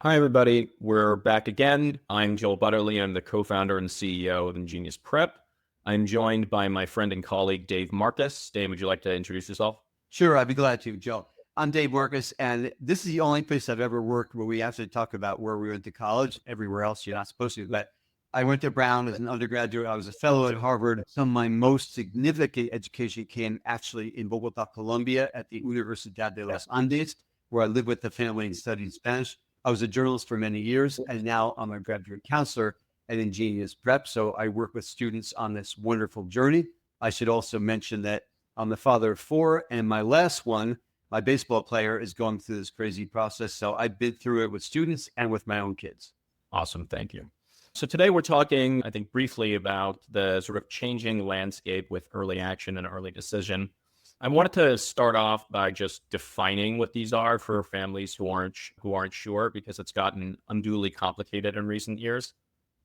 Hi, everybody. We're back again. I'm Joel Butterly. I'm the co-founder and CEO of InGenius Prep. I'm joined by my friend and colleague, Dave Marcus. Dave, would you like to introduce yourself? Sure, I'd be glad to, Joe. I'm Dave Marcus, and this is the only place I've ever worked where we actually talk about where we went to college. Everywhere else, you're not supposed to. But I went to Brown as an undergraduate. I was a fellow at Harvard. Some of my most significant education came actually in Bogota, Colombia, at the Universidad de los Andes, where I lived with the family and studied Spanish. I was a journalist for many years, and now I'm a graduate counselor at InGenius Prep. So I work with students on this wonderful journey. I should also mention that I'm the father of four, and my last one, my baseball player, is going through this crazy process. So I've been through it with students and with my own kids. Awesome. Thank you. So today we're talking, I think, briefly about the sort of changing landscape with early action and early decision. I wanted to start off by just defining what these are for families who aren't sure, because it's gotten unduly complicated in recent years.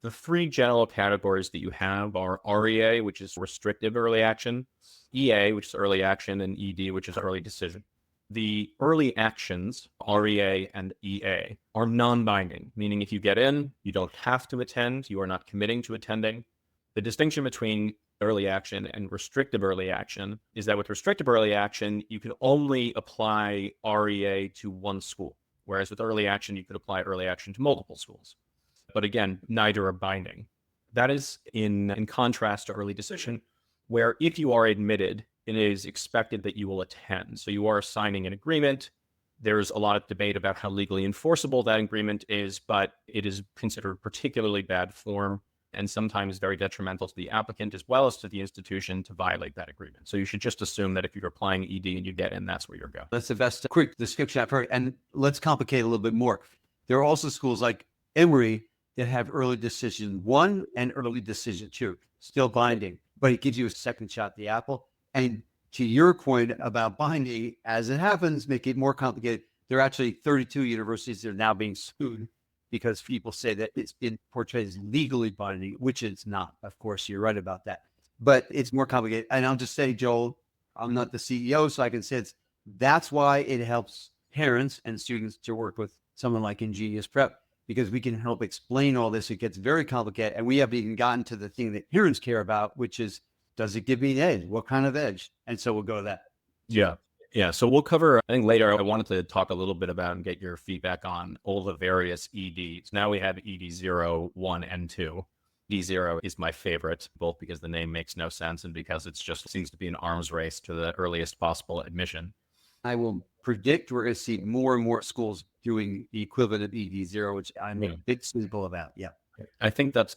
The three general categories that you have are REA, which is restrictive early action, EA, which is early action, and ED, which is early decision. The early actions, REA and EA, are non-binding, meaning if you get in, you don't have to attend, you are not committing to attending. The distinction between early action and restrictive early action is that with restrictive early action, you can only apply REA to one school, whereas with early action, you could apply early action to multiple schools. But again, neither are binding. That is in contrast to early decision, where if you are admitted, it is expected that you will attend. So you are signing an agreement. There's a lot of debate about how legally enforceable that agreement is, but it is considered particularly bad form and sometimes very detrimental to the applicant as well as to the institution to violate that agreement. So you should just assume that if you're applying ED and you get in, that's where you're going. That's the best quick description I've heard. And let's complicate it a little bit more. There are also schools like Emory that have early decision 1 and early decision 2, still binding, but it gives you a second shot at the apple. And to your point about binding, as it happens, make it more complicated. There are actually 32 universities that are now being sued because people say that it's been portrayed as legally binding, which it's not. Of course, you're right about that. But it's more complicated. And I'll just say, Joel, I'm not the CEO, so I can say that's why it helps parents and students to work with someone like InGenius Prep, because we can help explain all this. It gets very complicated. And we haven't even gotten to the thing that parents care about, which is, does it give me an edge? What kind of edge? And so we'll go to that. Yeah. Yeah. So we'll cover, I think later, I wanted to talk a little bit about and get your feedback on all the various EDs. Now we have ED 0, 1, and 2. ED 0 is my favorite, both because the name makes no sense and because it just seems to be an arms race to the earliest possible admission. I will predict we're going to see more and more schools doing the equivalent of ED 0, which I'm a bit cynical about. Yeah. I think that's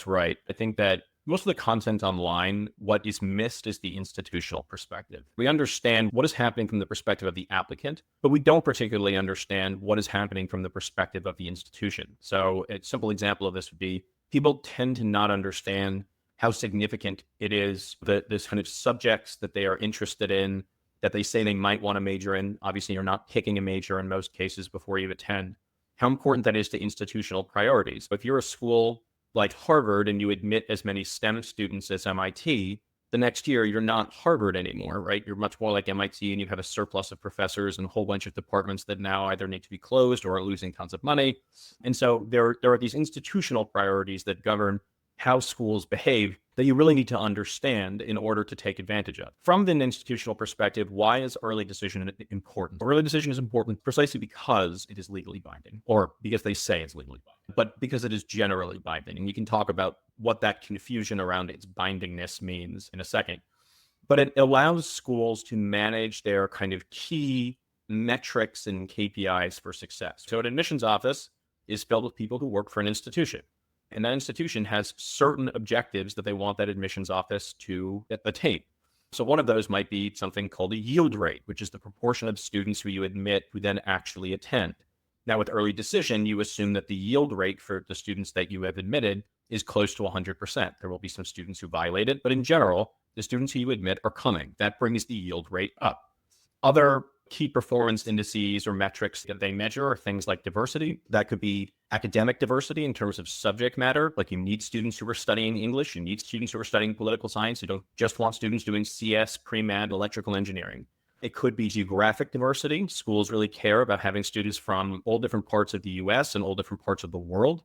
right. I think that most of the content online, what is missed is the institutional perspective. We understand what is happening from the perspective of the applicant, but we don't particularly understand what is happening from the perspective of the institution. So a simple example of this would be people tend to not understand how significant it is that this kind of subjects that they are interested in, that they say they might want to major in. Obviously, you're not picking a major in most cases before you attend. How important that is to institutional priorities. If you're a school like Harvard and you admit as many STEM students as MIT, the next year you're not Harvard anymore, right? You're much more like MIT and you have a surplus of professors and a whole bunch of departments that now either need to be closed or are losing tons of money. And so there are these institutional priorities that govern how schools behave that you really need to understand in order to take advantage of. From an institutional perspective, why is early decision important? Early decision is important precisely because it is legally binding, or because they say it's legally binding, but because it is generally binding. And you can talk about what that confusion around its bindingness means in a second. But it allows schools to manage their kind of key metrics and KPIs for success. So an admissions office is filled with people who work for an institution. And that institution has certain objectives that they want that admissions office to attain. So one of those might be something called a yield rate, which is the proportion of students who you admit who then actually attend. Now, with early decision, you assume that the yield rate for the students that you have admitted is close to 100%. There will be some students who violate it, but in general, the students who you admit are coming. That brings the yield rate up. Other key performance indices or metrics that they measure are things like diversity. That could be academic diversity in terms of subject matter. Like you need students who are studying English, you need students who are studying political science. You don't just want students doing CS, pre-med, electrical engineering. It could be geographic diversity. Schools really care about having students from all different parts of the US and all different parts of the world.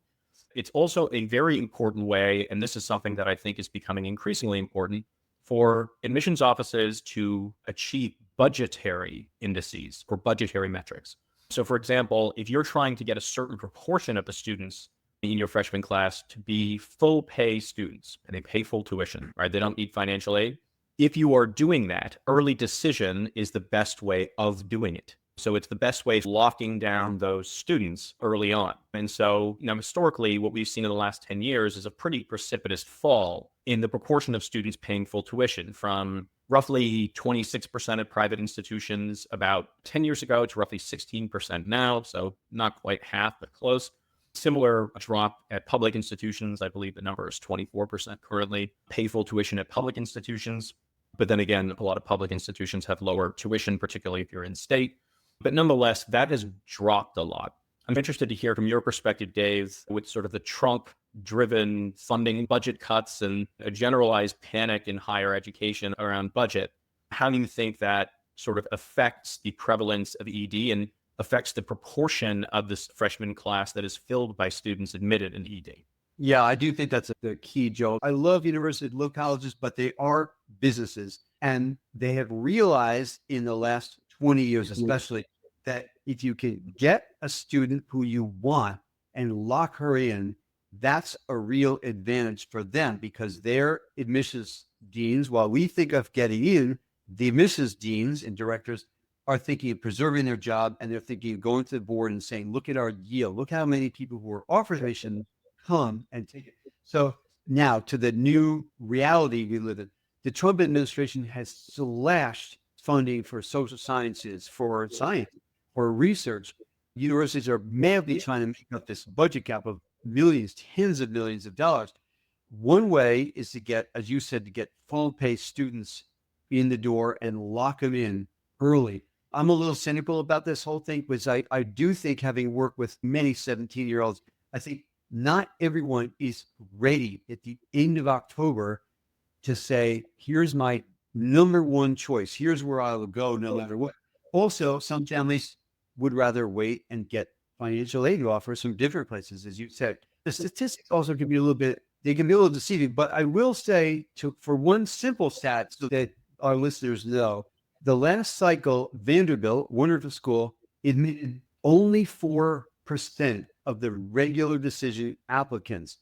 It's also a very important way, and this is something that I think is becoming increasingly important, for admissions offices to achieve budgetary indices or budgetary metrics. So, for example, if you're trying to get a certain proportion of the students in your freshman class to be full pay students and they pay full tuition, right? They don't need financial aid. If you are doing that, early decision is the best way of doing it. So it's the best way of locking down those students early on. And so, historically, what we've seen in the last 10 years is a pretty precipitous fall in the proportion of students paying full tuition from roughly 26% of private institutions about 10 years ago to roughly 16% now. So not quite half, but close. Similar drop at public institutions. I believe the number is 24% currently pay full tuition at public institutions. But then again, a lot of public institutions have lower tuition, particularly if you're in state. But nonetheless, that has dropped a lot. I'm interested to hear from your perspective, Dave, with sort of the Trump-driven funding budget cuts and a generalized panic in higher education around budget. How do you think that sort of affects the prevalence of ED and affects the proportion of this freshman class that is filled by students admitted in ED? Yeah, I do think that's the key, Joe. I love universities, love colleges, but they are businesses. And they have realized in the last 20 years, especially, that if you can get a student who you want and lock her in, that's a real advantage for them because their admissions deans, while we think of getting in, the admissions deans and directors are thinking of preserving their job, and they're thinking of going to the board and saying, look at our yield. Look how many people who are offered admission come and take it. So now to the new reality we live in, the Trump administration has slashed funding for social sciences, for science, for research. Universities are madly trying to make up this budget gap of millions, tens of millions of dollars. One way is to get, as you said, to get full pay students in the door and lock them in early. I'm a little cynical about this whole thing because I do think, having worked with many 17-year-olds, I think not everyone is ready at the end of October to say, here's my number one choice. Here's where I will go no matter what. Also, some families would rather wait and get financial aid offers from different places, as you said. The statistics also can be a little deceiving, but I will say for one simple stat so that our listeners know, the last cycle, Vanderbilt, wonderful school, admitted only 4% of the regular decision applicants.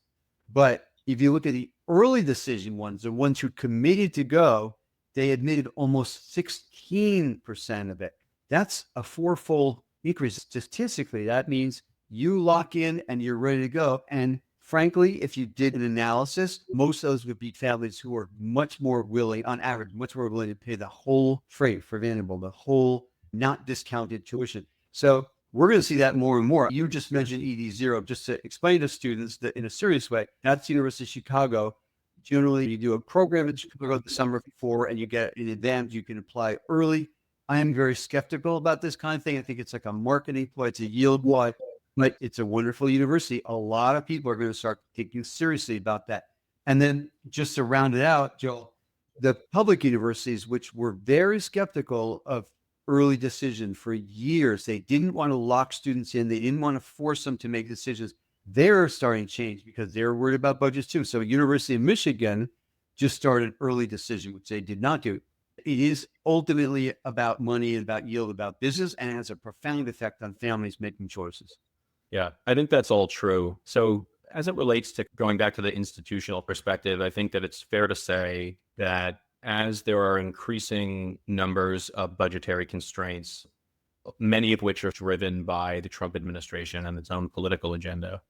But if you look at the early decision ones, the ones who committed to go, they admitted almost 16% of it. That's a fourfold increase. Statistically, that means you lock in and you're ready to go. And frankly, if you did an analysis, most of those would be families who are much more willing, on average, much more willing to pay the whole freight for Vanderbilt, the whole not discounted tuition. So we're going to see that more and more. You just mentioned ED0, just to explain to students that in a serious way, that's University of Chicago. Generally, you do a program in Chicago the summer before and you get in advance, you can apply early. I am very skeptical about this kind of thing. I think it's like a marketing ploy, it's a yield ploy, but it's a wonderful university. A lot of people are going to start taking seriously about that. And then just to round it out, Joel, the public universities, which were very skeptical of early decision for years, they didn't want to lock students in. They didn't want to force them to make decisions. They're starting to change because they're worried about budgets too. So University of Michigan just started early decision, which they did not do. It is ultimately about money and about yield, about business, and it has a profound effect on families making choices. Yeah, I think that's all true. So as it relates to going back to the institutional perspective, I think that it's fair to say that as there are increasing numbers of budgetary constraints, many of which are driven by the Trump administration and its own political agenda,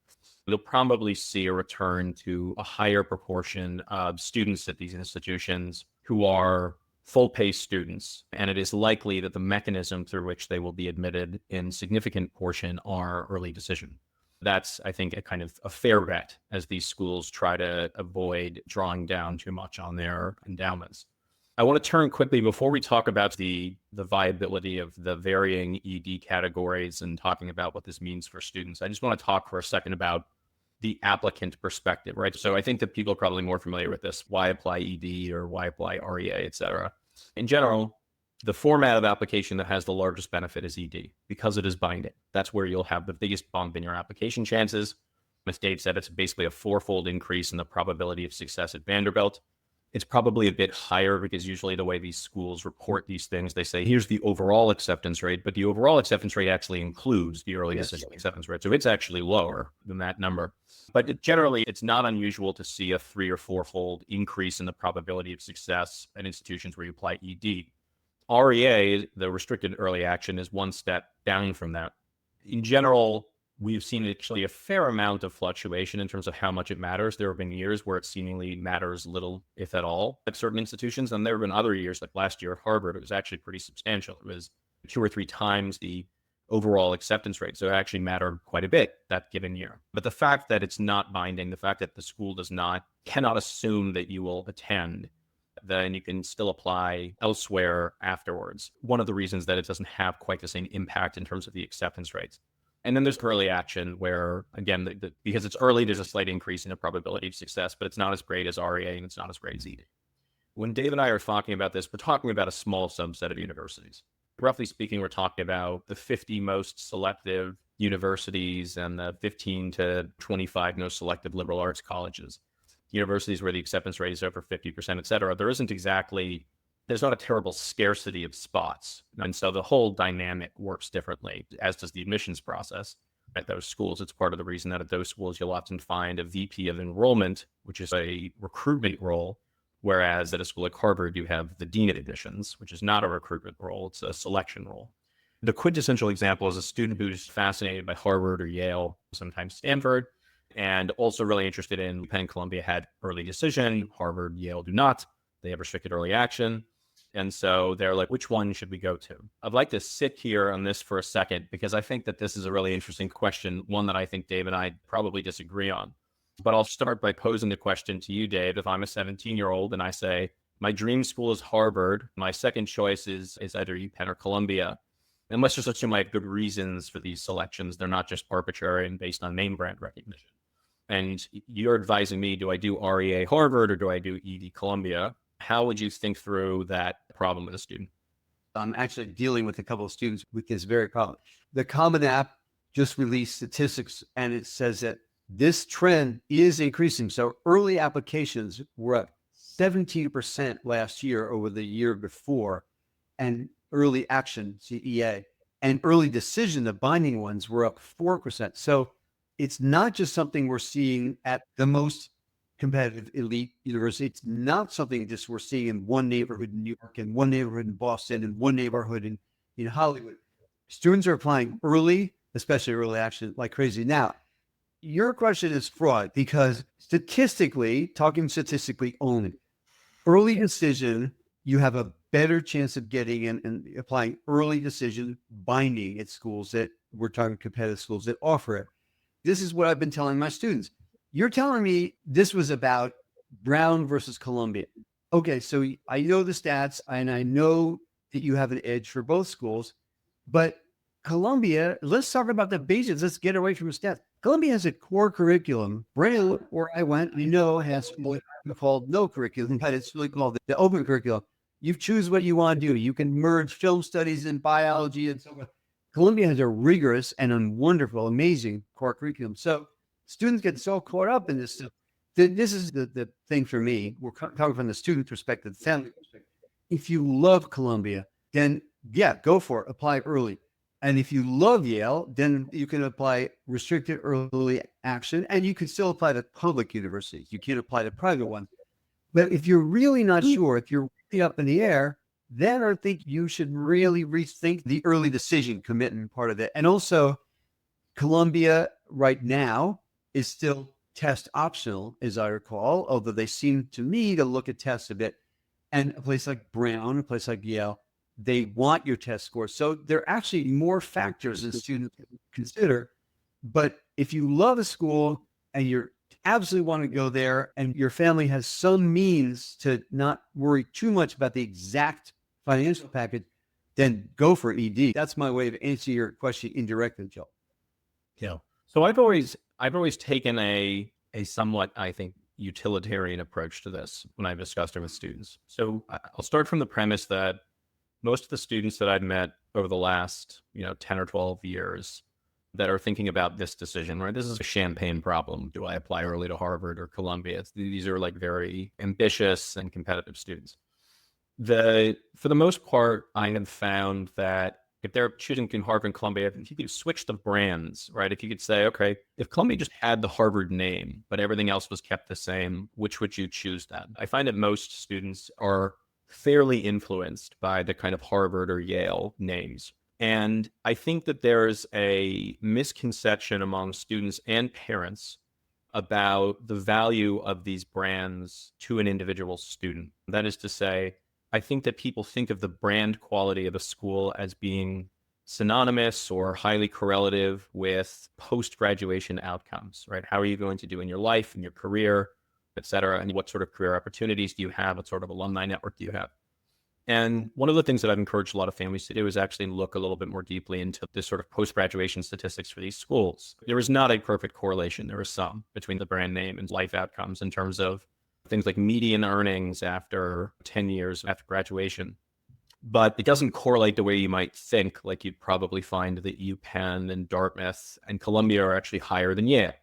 you'll probably see a return to a higher proportion of students at these institutions who are full pay students. And it is likely that the mechanism through which they will be admitted in significant portion are early decision. That's, I think, a kind of a fair bet as these schools try to avoid drawing down too much on their endowments. I want to turn quickly before we talk about the viability of the varying ED categories and talking about what this means for students. I just want to talk for a second about the applicant perspective, right? So I think that people are probably more familiar with this. Why apply ED or why apply REA, et cetera. In general, The format of application that has the largest benefit is ED because it is binding. That's where you'll have the biggest bump in your application chances. As Dave said, it's basically a fourfold increase in the probability of success at Vanderbilt. It's probably a bit higher because usually the way these schools report these things, they say, here's the overall acceptance rate, but the overall acceptance rate actually includes the early decision acceptance rate. So it's actually lower than that number. But generally, it's not unusual to see a 3 or 4-fold increase in the probability of success at institutions where you apply ED. REA, the restricted early action, is one step down from that. In general, we've seen actually a fair amount of fluctuation in terms of how much it matters. There have been years where it seemingly matters little, if at all, at certain institutions. And there have been other years, like last year at Harvard, it was actually pretty substantial. It was 2 or 3 times the overall acceptance rate. So it actually mattered quite a bit that given year. But the fact that it's not binding, the fact that the school cannot assume that you will attend, then you can still apply elsewhere afterwards. One of the reasons that it doesn't have quite the same impact in terms of the acceptance rates. And then there's early action where, again, because it's early, there's a slight increase in the probability of success, but it's not as great as REA and it's not as great as ED. When Dave and I are talking about this, we're talking about a small subset of universities. Roughly speaking, we're talking about the 50 most selective universities and the 15 to 25 most selective liberal arts colleges. Universities where the acceptance rate is over 50%, et cetera. There's not a terrible scarcity of spots. And so the whole dynamic works differently, as does the admissions process at those schools. It's part of the reason that at those schools, you'll often find a VP of enrollment, which is a recruitment role, whereas at a school like Harvard, you have the dean of admissions, which is not a recruitment role, it's a selection role. The quintessential example is a student who's fascinated by Harvard or Yale, sometimes Stanford, and also really interested in Penn, Columbia had early decision, Harvard, Yale do not. They have restricted early action. And so they're like, which one should we go to? I'd like to sit here on this for a second, because I think that this is a really interesting question, one that I think Dave and I probably disagree on. But I'll start by posing the question to you, Dave. If I'm a 17-year-old and I say, my dream school is Harvard, my second choice is either UPenn or Columbia, and let's just assume I have good reasons for these selections. They're not just arbitrary and based on name brand recognition. And you're advising me, do I do REA Harvard or do I do ED Columbia? How would you think through that problem with a student? I'm actually dealing with a couple of students with this very problem. The Common App just released statistics, and it says that this trend is increasing. So early applications were up 17% last year over the year before, and early action, CEA, and early decision, the binding ones, were up 4%. So it's not just something we're seeing at the most competitive elite university. It's not something just we're seeing in one neighborhood in New York and one neighborhood in Boston and one neighborhood in Hollywood. Students are applying early, especially early action, like crazy. Now, your question is fraud because statistically only, early decision, you have a better chance of getting in and applying early decision binding at schools that we're talking competitive schools that offer it. This is what I've been telling my students. You're telling me this was about Brown versus Columbia. Okay, so I know the stats and I know that you have an edge for both schools, but Columbia, let's talk about the basics. Let's get away from the stats. Columbia has a core curriculum. Brown, where I went, I know has what we called no curriculum, but it's really called the open curriculum. You choose what you want to do. You can merge film studies and biology and so forth. Columbia has a rigorous and a wonderful, amazing core curriculum. So students get so caught up in this stuff. This is the thing for me. We're coming from the student perspective, the family perspective. If you love Columbia, then yeah, go for it. Apply early. And if you love Yale, then you can apply restricted early action, and you can still apply to public universities. You can't apply to private ones. But if you're really not sure, if you're really up in the air, then I think you should really rethink the early decision commitment part of it. And also, Columbia right now is still test optional, as I recall, although they seem to me to look at tests a bit. And a place like Brown, a place like Yale, they want your test score. So there are actually more factors that students consider. But if you love a school and you absolutely want to go there and your family has some means to not worry too much about the exact financial package, then go for ED. That's my way of answering your question indirectly, Joe. Yeah. So I've always taken a somewhat, I think, utilitarian approach to this when I've discussed it with students. So I'll start from the premise that Most of the students that I've met over the last, 10 or 12 years that are thinking about this decision, right? This is a champagne problem. Do I apply early to Harvard or Columbia? These are like very ambitious and competitive students. For the most part, I have found that if they're choosing between Harvard and Columbia, if you could switch the brands, right? If you could say, okay, if Columbia just had the Harvard name, but everything else was kept the same, which would you choose then? I find that most students are fairly influenced by the kind of Harvard or Yale names. And I think that there's a misconception among students and parents about the value of these brands to an individual student. That is to say, I think that people think of the brand quality of a school as being synonymous or highly correlative with post-graduation outcomes, right? How are you going to do in your life, in your career, et cetera? And what sort of career opportunities do you have? What sort of alumni network do you have? And one of the things that I've encouraged a lot of families to do is actually look a little bit more deeply into this sort of post-graduation statistics for these schools. There is not a perfect correlation. There is some between the brand name and life outcomes in terms of things like median earnings after 10 years after graduation. But it doesn't correlate the way you might think. Like you'd probably find that UPenn and Dartmouth and Columbia are actually higher than Yale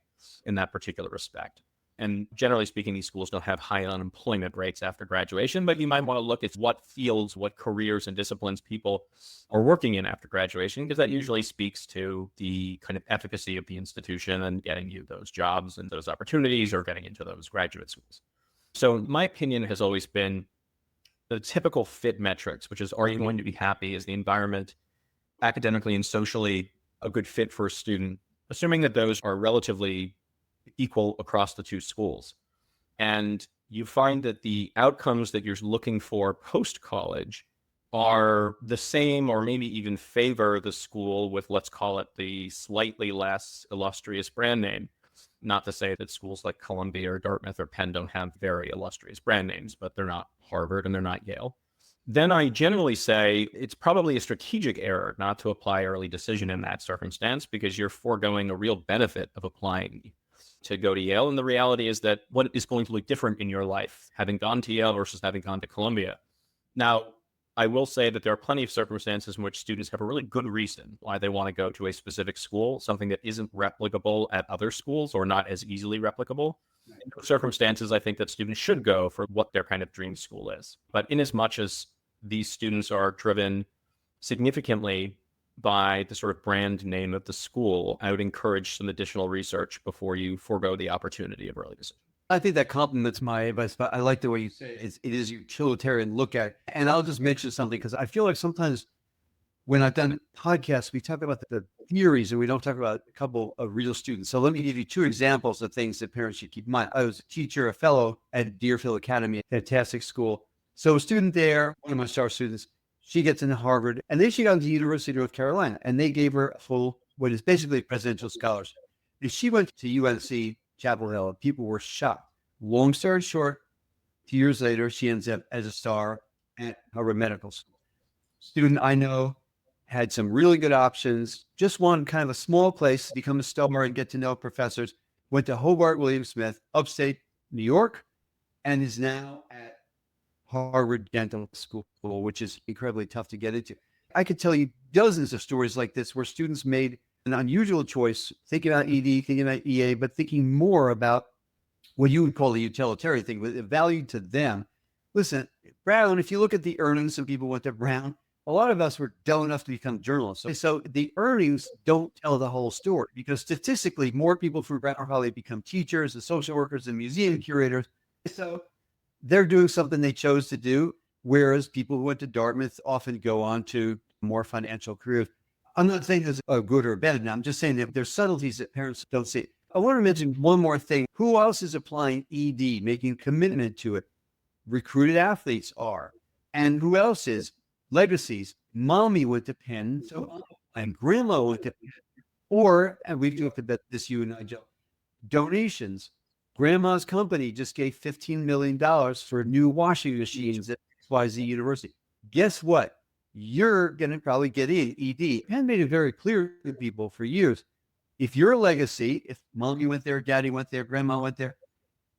in that particular respect. And generally speaking, these schools don't have high unemployment rates after graduation, but you might want to look at what fields, what careers and disciplines people are working in after graduation, because that usually speaks to the kind of efficacy of the institution and getting you those jobs and those opportunities or getting into those graduate schools. So my opinion has always been the typical fit metrics, which is, are you going to be happy? Is the environment academically and socially a good fit for a student? Assuming that those are relatively equal across the two schools. And you find that the outcomes that you're looking for post-college are the same or maybe even favor the school with, let's call it, the slightly less illustrious brand name. Not to say that schools like Columbia or Dartmouth or Penn don't have very illustrious brand names, but they're not Harvard and they're not Yale. Then I generally say it's probably a strategic error not to apply early decision in that circumstance because you're foregoing a real benefit of applying to go to Yale. And the reality is that what is going to look different in your life, having gone to Yale versus having gone to Columbia. Now, I will say that there are plenty of circumstances in which students have a really good reason why they want to go to a specific school, something that isn't replicable at other schools or not as easily replicable. In those circumstances, I think that students should go for what their kind of dream school is. But in as much as these students are driven significantly by the sort of brand name of the school, I would encourage some additional research before you forego the opportunity of early decision. I think that complements my advice, but I like the way you say it. It is utilitarian look at it. And I'll just mention something because I feel like sometimes when I've done podcasts, we talk about the theories and we don't talk about a couple of real students. So let me give you two examples of things that parents should keep in mind. I was a teacher, a fellow at Deerfield Academy, a fantastic school. So a student there, one of my star students, she gets into Harvard and then she got into the University of North Carolina and they gave her a full, what is basically a presidential scholarship. And she went to UNC Chapel Hill and people were shocked. Long story short, 2 years later, she ends up as a star at Harvard Medical School. Student I know had some really good options, just wanted kind of a small place to become a star and get to know professors, went to Hobart William Smith, upstate New York, and is now at Harvard Dental School, which is incredibly tough to get into. I could tell you dozens of stories like this where students made an unusual choice, thinking about ED, thinking about EA, but thinking more about what you would call the utilitarian thing, with value to them. Listen, Brown, if you look at the earnings, some people went to Brown. A lot of us were dull enough to become journalists. So the earnings don't tell the whole story because statistically, more people from Brown probably become teachers and social workers and museum curators. So they're doing something they chose to do, whereas people who went to Dartmouth often go on to more financial careers. I'm not saying it's a good or bad. Now I'm just saying that there's subtleties that parents don't see. I want to mention one more thing. Who else is applying ED, making a commitment to it? Recruited athletes are. And who else is? Legacies. Mommy went to Penn, and grandma went to Penn. Or, and we've talked about this, you and I, Joe, donations. Grandma's company just gave $15 million for new washing machines at XYZ University. Guess what? You're going to probably get in ED. Penn made it very clear to people for years. If you're a legacy, if mommy went there, daddy went there, grandma went there,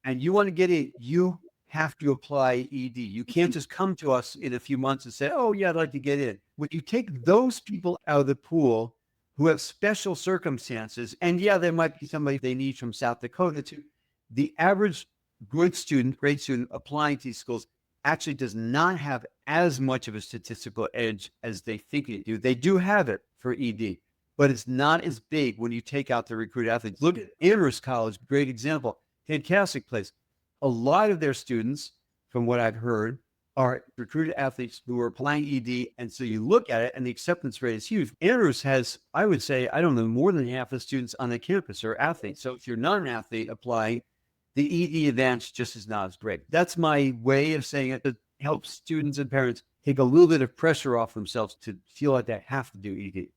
and you want to get in, you have to apply ED. You can't just come to us in a few months and say, oh, yeah, I'd like to get in. When you take those people out of the pool who have special circumstances, and yeah, there might be somebody they need from South Dakota too, the average grade student applying to these schools actually does not have as much of a statistical edge as they think they do. They do have it for ED, but it's not as big when you take out the recruit athletes. Look at Amherst College, great example, fantastic place. A lot of their students, from what I've heard, are recruited athletes who are applying ED. And so you look at it and the acceptance rate is huge. Amherst has, I would say, I don't know, more than half the students on the campus are athletes. So if you're not an athlete applying, the ED advantage just is not as great. That's my way of saying it, to help students and parents take a little bit of pressure off themselves to feel like they have to do ED.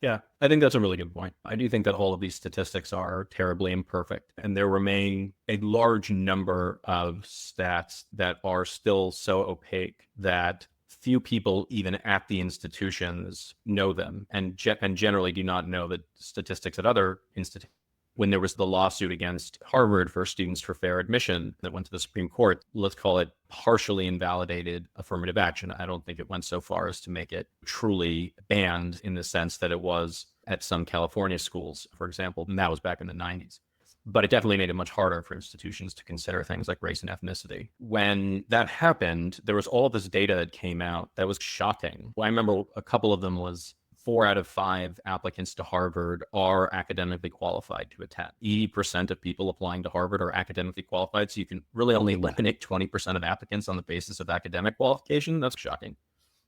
Yeah, I think that's a really good point. I do think that all of these statistics are terribly imperfect, and there remain a large number of stats that are still so opaque that few people, even at the institutions, know them, and generally do not know the statistics at other institutions. When there was the lawsuit against Harvard for students for fair admission that went to the Supreme Court, let's call it partially invalidated affirmative action. I don't think it went so far as to make it truly banned in the sense that it was at some California schools, for example, and that was back in the 90s. But it definitely made it much harder for institutions to consider things like race and ethnicity. When that happened, there was all this data that came out that was shocking. I remember a couple of them was 4 out of 5 applicants to Harvard are academically qualified to attend. 80% of people applying to Harvard are academically qualified. So you can really only eliminate 20% of applicants on the basis of academic qualification. That's shocking.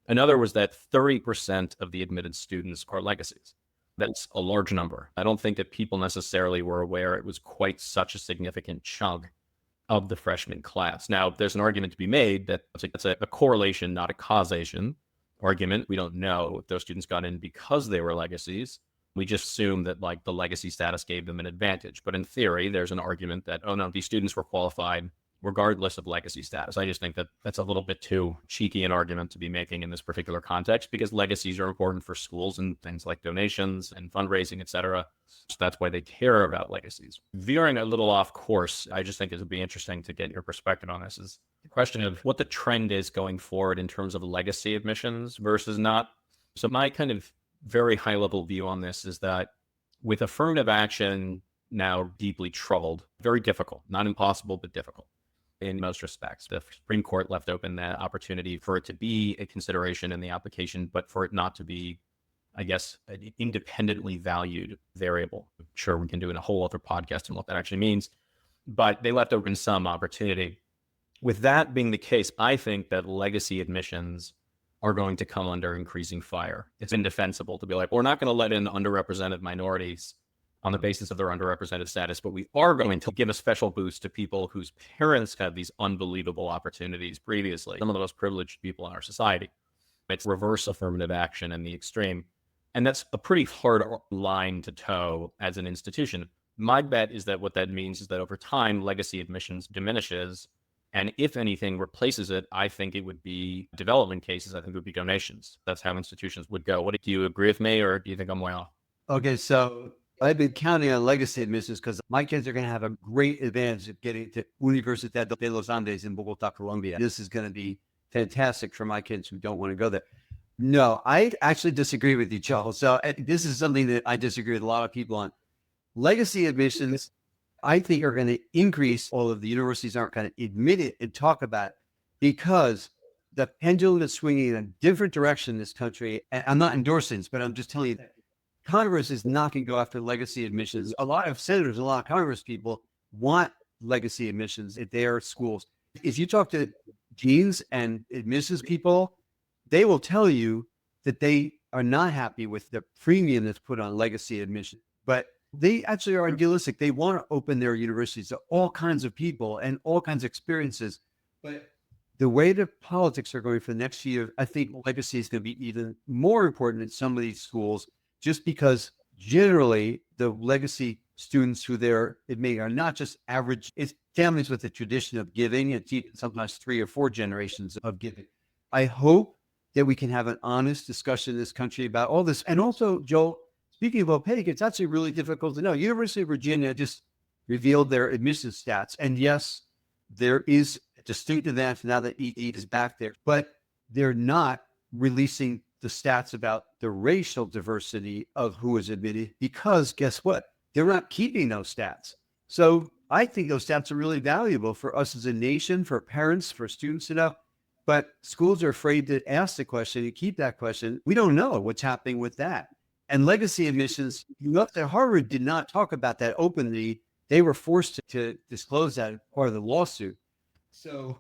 Another was that 30% of the admitted students are legacies. That's a large number. I don't think that people necessarily were aware it was quite such a significant chunk of the freshman class. Now, there's an argument to be made that it's a correlation, not a causation argument. We don't know if those students got in because they were legacies. We just assume that like the legacy status gave them an advantage. But in theory, there's an argument that, oh no, these students were qualified regardless of legacy status. I just think that that's a little bit too cheeky an argument to be making in this particular context, because legacies are important for schools and things like donations and fundraising, et cetera. So that's why they care about legacies. Veering a little off course, I just think it would be interesting to get your perspective on this, is the question of what the trend is going forward in terms of legacy admissions versus not. So my kind of very high level view on this is that with affirmative action now deeply troubled, very difficult, not impossible, but difficult in most respects. The Supreme Court left open the opportunity for it to be a consideration in the application, but for it not to be, I guess, an independently valued variable. I'm sure we can do in a whole other podcast on what that actually means, but they left open some opportunity. With that being the case, I think that legacy admissions are going to come under increasing fire. It's indefensible to be like, we're not going to let in underrepresented minorities on the basis of their underrepresented status, but we are going to give a special boost to people whose parents had these unbelievable opportunities previously, some of the most privileged people in our society. It's reverse affirmative action in the extreme. And that's a pretty hard line to toe as an institution. My bet is that what that means is that over time, legacy admissions diminishes. And if anything replaces it, I think it would be development cases. I think it would be donations. That's how institutions would go. Do you agree with me, or do you think I'm way off? Okay, so I've been counting on legacy admissions because my kids are going to have a great advantage of getting to Universidad de los Andes in Bogota, Colombia. This is going to be fantastic for my kids who don't want to go there. No, I actually disagree with you, Charles. So this is something that I disagree with a lot of people on. Legacy admissions, I think, are going to increase. All of the universities aren't going to admit it and talk about it because the pendulum is swinging in a different direction in this country. And I'm not endorsing this, but I'm just telling you that Congress is not going to go after legacy admissions. A lot of senators, a lot of Congress people want legacy admissions at their schools. If you talk to deans and admissions people, they will tell you that they are not happy with the premium that's put on legacy admission, but they actually are idealistic. They want to open their universities to all kinds of people and all kinds of experiences. But the way the politics are going for the next year, I think legacy is going to be even more important in some of these schools, just because generally the legacy students who they're admitting are not just average. It's families with a tradition of giving. It's sometimes 3 or 4 generations of giving. I hope that we can have an honest discussion in this country about all this. And also, Joel, speaking of opaque, it's actually really difficult to know. University of Virginia just revealed their admissions stats. And yes, there is distinct advantage now that ED is back there, but they're not releasing the stats about the racial diversity of who is admitted, because guess what? They're not keeping those stats. So I think those stats are really valuable for us as a nation, for parents, for students to know. But schools are afraid to ask the question and keep that question. We don't know what's happening with that. And legacy admissions, Harvard did not talk about that openly. They were forced to disclose that as part of the lawsuit. So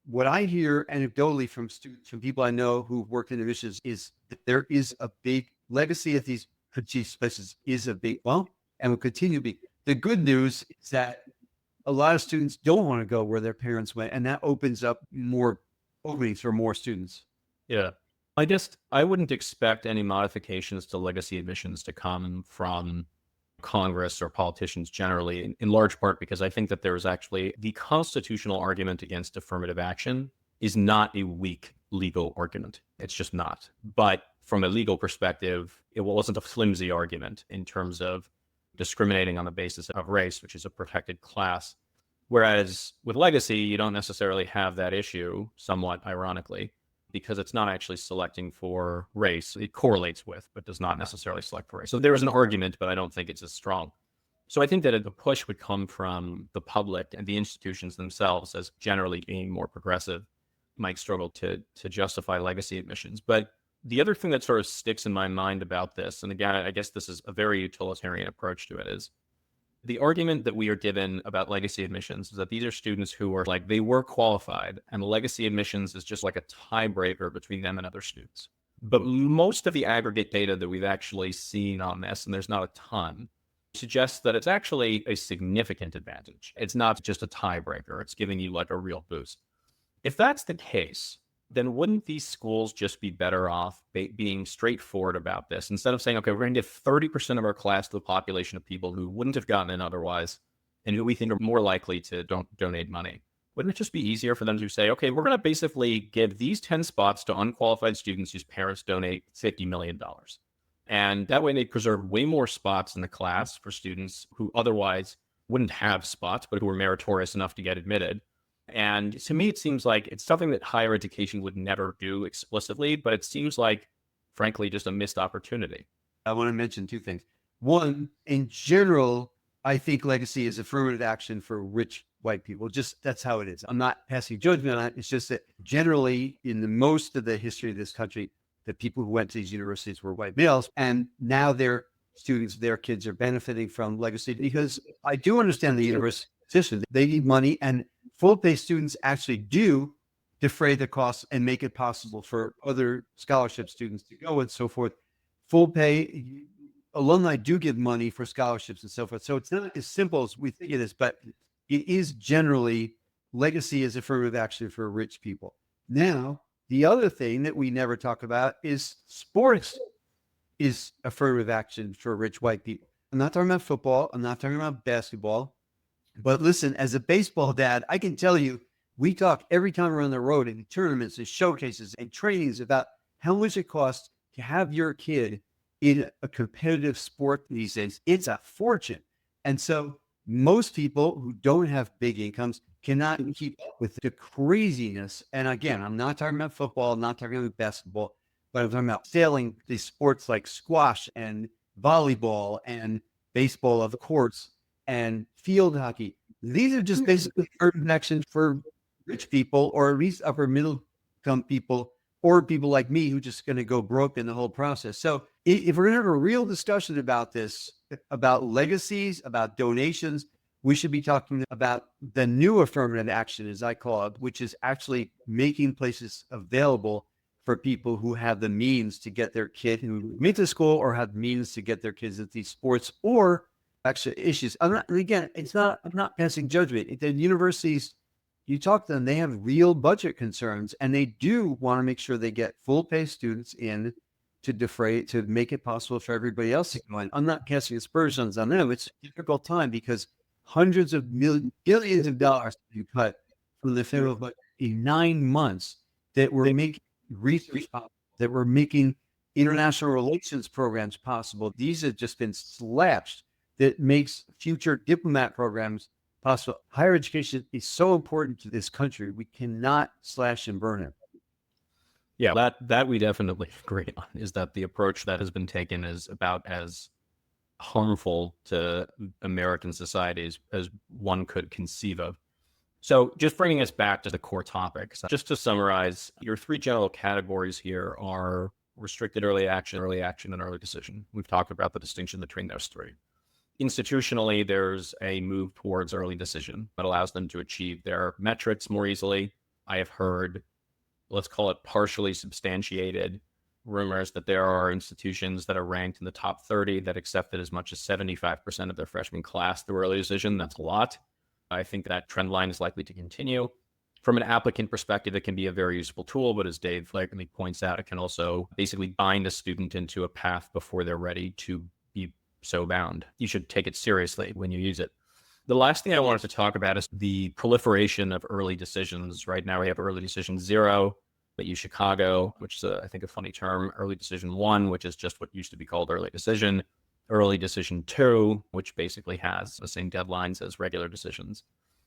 what I hear anecdotally from students, from people I know who've worked in admissions, is that there is a big legacy at these places is a big, well, and will continue to be. The good news is that a lot of students don't want to go where their parents went, and that opens up more openings for more students. Yeah. I wouldn't expect any modifications to legacy admissions to come from Congress or politicians generally, in large part because I think that there is actually the constitutional argument against affirmative action is not a weak legal argument. It's just not. But from a legal perspective, it wasn't a flimsy argument in terms of discriminating on the basis of race, which is a protected class. Whereas with legacy, you don't necessarily have that issue, somewhat ironically, because it's not actually selecting for race. It correlates with, but does not necessarily select for race. So there is an argument, but I don't think it's as strong. So I think that the push would come from the public and the institutions themselves as generally being more progressive might struggle to justify legacy admissions. But the other thing that sort of sticks in my mind about this, and again, I guess this is a very utilitarian approach to it, is the argument that we are given about legacy admissions is that these are students who are like, they were qualified, and legacy admissions is just like a tiebreaker between them and other students. But most of the aggregate data that we've actually seen on this, and there's not a ton, suggests that it's actually a significant advantage. It's not just a tiebreaker. It's giving you like a real boost. If that's the case, then wouldn't these schools just be better off being straightforward about this? Instead of saying, okay, we're going to give 30% of our class to the population of people who wouldn't have gotten in otherwise, and who we think are more likely to donate money. Wouldn't it just be easier for them to say, okay, we're going to basically give these 10 spots to unqualified students whose parents donate $50 million. And that way they preserve way more spots in the class for students who otherwise wouldn't have spots, but who were meritorious enough to get admitted. And to me, it seems like it's something that higher education would never do explicitly, but it seems like, frankly, just a missed opportunity. I want to mention two things. One, in general, I think legacy is affirmative action for rich white people. Just that's how it is. I'm not passing judgment on it. It's just that generally, in the most of the history of this country, the people who went to these universities were white males, and now their students, their kids are benefiting from legacy, because I do understand the university system. They need money, and full pay students actually do defray the costs and make it possible for other scholarship students to go and so forth. Full pay alumni do give money for scholarships and so forth. So it's not as simple as we think it is, but it is generally legacy is affirmative action for rich people. Now, the other thing that we never talk about is sports is affirmative action for rich white people. I'm not talking about football. I'm not talking about basketball. But listen, as a baseball dad, I can tell you, we talk every time we're on the road in tournaments and showcases and trainings about how much it costs to have your kid in a competitive sport these days. It's a fortune. And so most people who don't have big incomes cannot keep up with the craziness. And again, I'm not talking about football, I'm not talking about basketball, but I'm talking about sailing these sports like squash and volleyball and baseball of the courts and field hockey. These are just basically urban actions for rich people, or at least upper middle income people, or people like me who just going to go broke in the whole process. So if we're going to have a real discussion about this, about legacies, about donations, we should be talking about the new affirmative action, as I call it, which is actually making places available for people who have the means to get their kid who meet to school, or have means to get their kids at these sports or actual issues. I'm not passing judgment. The universities, you talk to them, they have real budget concerns, and they do want to make sure they get full pay students in to defray, to make it possible for everybody else to go in. I'm not casting aspersions on them. It's a difficult time because hundreds of billions of dollars to be cut from the federal budget in 9 months that were making research, that were making international relations programs possible. These have just been slashed. That makes future diplomat programs possible. Higher education is so important to this country. We cannot slash and burn it. Yeah, that we definitely agree on, is that the approach that has been taken is about as harmful to American society as one could conceive of. So just bringing us back to the core topics, just to summarize, your three general categories here are restricted early action, and early decision. We've talked about the distinction between those three. Institutionally, there's a move towards early decision that allows them to achieve their metrics more easily. I have heard, let's call it partially substantiated, rumors that there are institutions that are ranked in the top 30 that accepted as much as 75% of their freshman class through early decision. That's a lot. I think that trend line is likely to continue. From an applicant perspective, it can be a very useful tool, but as Dave likely points out, it can also basically bind a student into a path before they're ready to be so bound. You should take it seriously when you use it. The last thing I wanted to talk about is the proliferation of early decisions. Right now we have early decision 0 at U Chicago, which is, I think, a funny term, early decision 1, which is just what used to be called early decision, early decision 2, which basically has the same deadlines as regular decisions.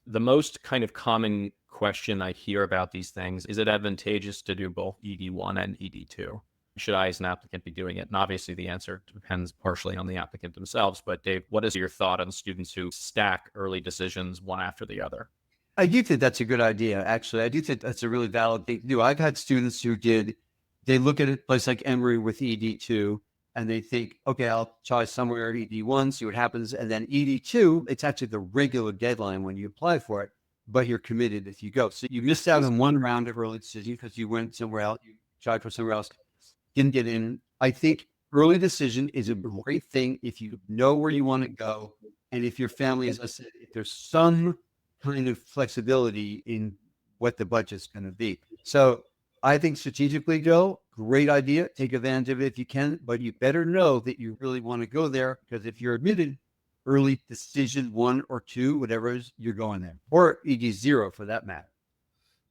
The most kind of common question I hear about these things, is it advantageous to do both ED1 and ED2? Should I, as an applicant, be doing it? And obviously the answer depends partially on the applicant themselves. But Dave, what is your thought on students who stack early decisions one after the other? I do think that's a good idea. Actually, I do think that's a really valid thing to do. I've had students who they look at a place like Emory with ED2 and they think, okay, I'll try somewhere at ED1, see what happens. And then ED2, it's actually the regular deadline when you apply for it, but you're committed if you go. So you missed out on one round of early decision because you went somewhere else, you tried for somewhere else, didn't get in. I think early decision is a great thing if you know where you want to go. And if your family, as I said, if there's some kind of flexibility in what the budget's going to be. So I think strategically, Joe, great idea. Take advantage of it if you can, but you better know that you really want to go there, because if you're admitted early decision 1 or 2, whatever it is, you're going there, or ED0 for that matter.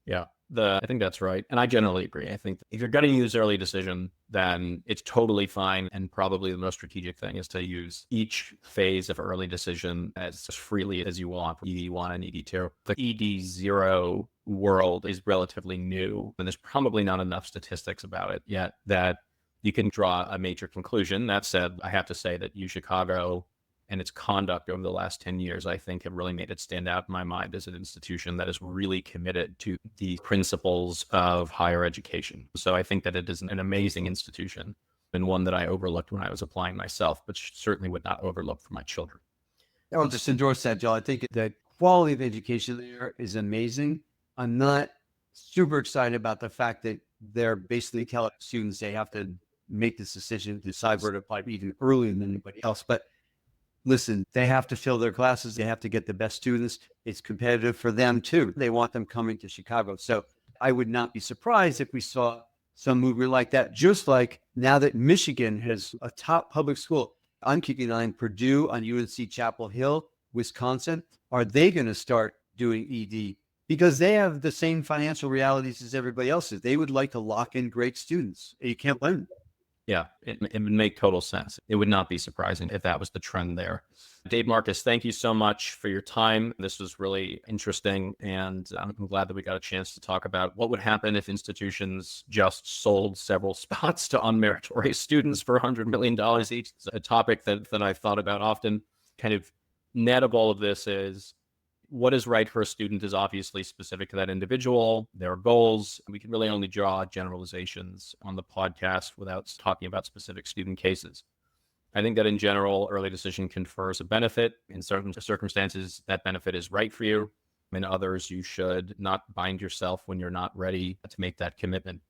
Yeah, I think that's right. And I generally agree. I think if you're going to use early decision, then it's totally fine. And probably the most strategic thing is to use each phase of early decision as freely as you want, ED1 and ED2. The ED0 world is relatively new, and there's probably not enough statistics about it yet that you can draw a major conclusion. That said, I have to say that U Chicago and its conduct over the last 10 years, I think, have really made it stand out in my mind as an institution that is really committed to the principles of higher education. So I think that it is an amazing institution, and one that I overlooked when I was applying myself, but certainly would not overlook for my children. I'll just endorse that, Joe. I think the quality of education there is amazing. I'm not super excited about the fact that they're basically telling students they have to make this decision to decide where to apply even earlier than anybody else. But listen, they have to fill their classes. They have to get the best students. It's competitive for them too. They want them coming to Chicago. So I would not be surprised if we saw some movement like that, just like now that Michigan has a top public school. I'm keeping an eye on Purdue, on UNC Chapel Hill, Wisconsin. Are they going to start doing ED? Because they have the same financial realities as everybody else is. They would like to lock in great students. You can't blame them. Yeah, it would make total sense. It would not be surprising if that was the trend there. Dave Marcus, thank you so much for your time. This was really interesting, and I'm glad that we got a chance to talk about what would happen if institutions just sold several spots to unmeritorious students for $100 million each. It's a topic that I've thought about often. Kind of net of all of this is, what is right for a student is obviously specific to that individual, their goals. We can really only draw generalizations on the podcast without talking about specific student cases. I think that in general, early decision confers a benefit. In certain circumstances, that benefit is right for you. In others, you should not bind yourself when you're not ready to make that commitment.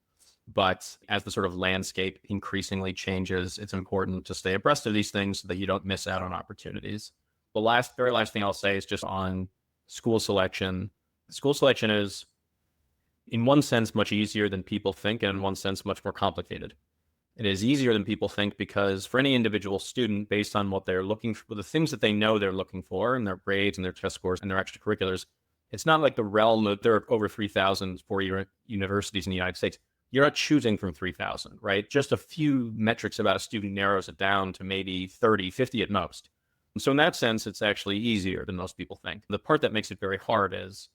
But as the sort of landscape increasingly changes, it's important to stay abreast of these things so that you don't miss out on opportunities. The very last thing I'll say is just on school selection. School selection is, in one sense, much easier than people think, and in one sense, much more complicated. It is easier than people think because for any individual student, based on what they're looking for, the things that they know they're looking for, and their grades and their test scores and their extracurriculars, it's not like the realm of, there are over 3,000 four-year universities in the United States. You're not choosing from 3,000, right? Just a few metrics about a student narrows it down to maybe 30, 50 at most. So in that sense, it's actually easier than most people think. The part that makes it very hard is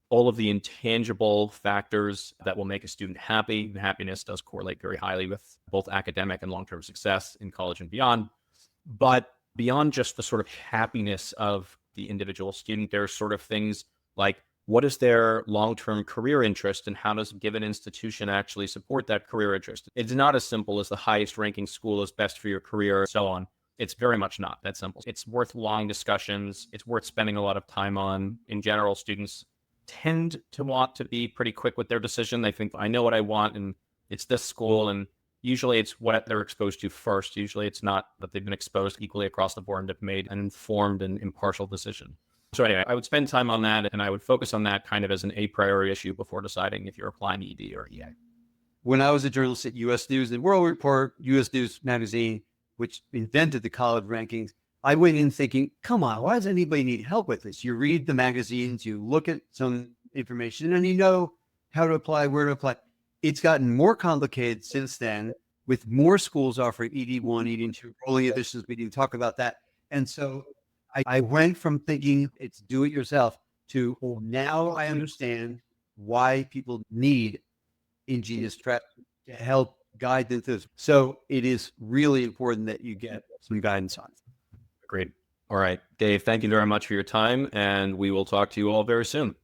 all of the intangible factors that will make a student happy. And happiness does correlate very highly with both academic and long-term success in college and beyond. But beyond just the sort of happiness of the individual student, there's sort of things like, what is their long-term career interest and how does a given institution actually support that career interest? It's not as simple as the highest ranking school is best for your career and so on. It's very much not that simple. It's worth long discussions. It's worth spending a lot of time on. In general, students tend to want to be pretty quick with their decision. They think, I know what I want and it's this school. And usually it's what they're exposed to first. Usually it's not that they've been exposed equally across the board and have made an informed and impartial decision. So anyway, I would spend time on that and I would focus on that kind of as an a priori issue before deciding if you're applying ED or EA. When I was a journalist at U.S. News and World Report, U.S. News magazine, which invented the college rankings, I went in thinking, come on, why does anybody need help with this? You read the magazines, you look at some information, and you know how to apply, where to apply. It's gotten more complicated since then, with more schools offering ED1, ED2, rolling editions. We didn't talk about that. And so I went from thinking it's do it yourself to, well, now I understand why people need InGenius Prep to help guide them through this. So it is really important that you get some guidance on it. Great. All right, Dave, thank you very much for your time, and we will talk to you all very soon.